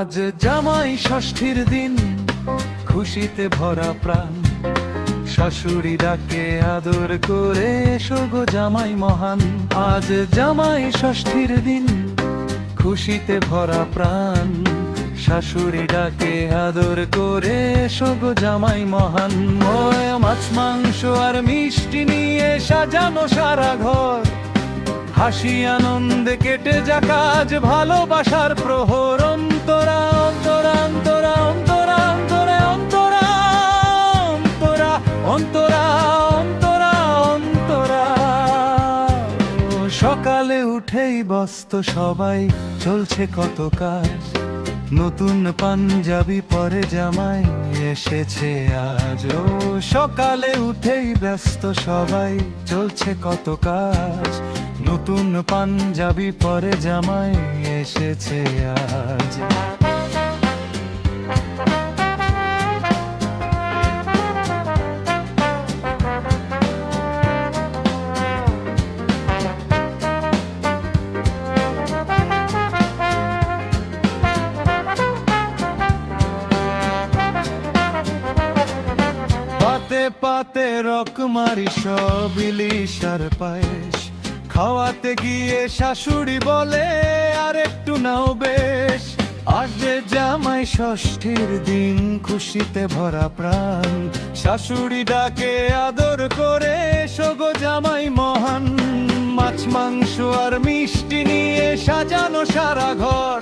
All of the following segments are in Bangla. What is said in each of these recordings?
আজ জামাই ষষ্ঠীর দিন, খুশিতে ভরা প্রাণ। শাশুড়ি ডাকে আদর করে, এসো গো জামাই মহান। আজ জামাই ষষ্ঠীর দিন, খুশিতে ভরা প্রাণ। শাশুড়ি ডাকে আদর করে, এসো গো জামাই মহান। মাছ মাংস আর মিষ্টি নিয়ে সাজানো সারা ঘর, হাসি আনন্দে কেটে যাক আজ ভালোবাসার প্রহর। অন্তরা অন্তরা অন্তরা অন্তরা অন্তরা অন্তরা অন্তরা অন্তরা অন্তরা অন্তরা। সকালে উঠেই ব্যস্ত সবাই, চলছে কত কাজ। নতুন পাঞ্জাবি পরে জামাই এসেছে আজ। সকালে উঠেই ব্যস্ত সবাই, চলছে কত কাজ। নতুন পাঞ্জাবি পরে জামাই এসেছে আজ। পাতে পাতে রকমারি সব ইলিশ আর পায়েস, খাওয়াতে গিয়ে শাশুড়ি বলে আর একটু নাও বেশ। আজ যে জামাই ষষ্ঠীর দিন, খুশিতে ভরা প্রাণ। শাশুড়ি ডাকে আদর করে, এসো গো জামাই মহান। মাছ মাংস আর মিষ্টি নিয়ে সাজানো সারা ঘর,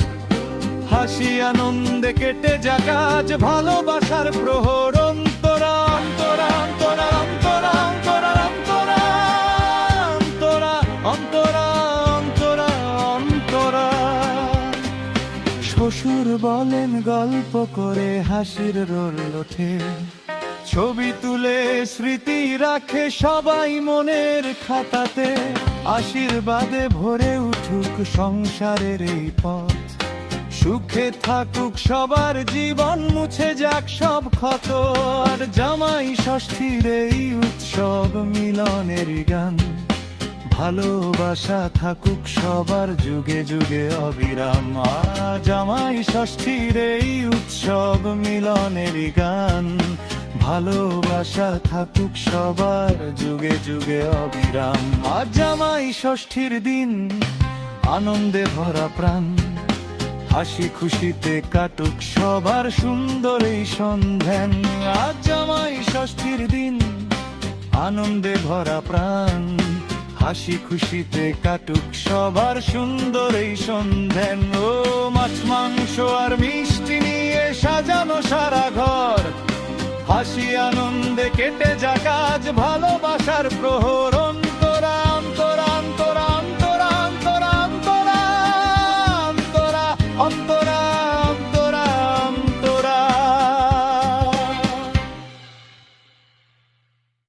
হাসি আনন্দে কেটে যাক আজ ভালোবাসার প্রহর। অন্তরা অন্তরা অন্তরা অন্তরা অন্তরা অন্তরা অন্তরা অন্তরা অন্তরা। শ্বশুর বলেন গল্প করে, হাসির রোল ওঠে। ছবি তুলে স্মৃতি রাখে সবাই মনের খাতাতে। আশীর্বাদে ভরে উঠুক সংসারের এই পথ, সুখে থাকুক সবার জীবন, মুছে যাক সব ক্ষত। আর জামাই ষষ্ঠীর এই উৎসব মিলনের গান, ভালোবাসা থাকুক সবার যুগে যুগে অবিরাম। জামাই ষষ্ঠীর এই উৎসব মিলনের গান, ভালোবাসা থাকুক সবার যুগে যুগে অবিরাম। আজ জামাই ষষ্ঠীর দিন, আনন্দে ভরা প্রাণ। হাসি খুশিতে কাটুক সবার সুন্দর এই সন্ধ্যান। আজ জামাই ষষ্ঠীর দিন, আনন্দে ভরা প্রাণ। হাসি খুশিতে কাটুক সবার সুন্দর এই সন্ধ্যান। ও মাছ মাংস আর মিষ্টি নিয়ে সাজানো সারা ঘর, হাসি আনন্দে কেটে যাক আজ ভালোবাসার প্রহর।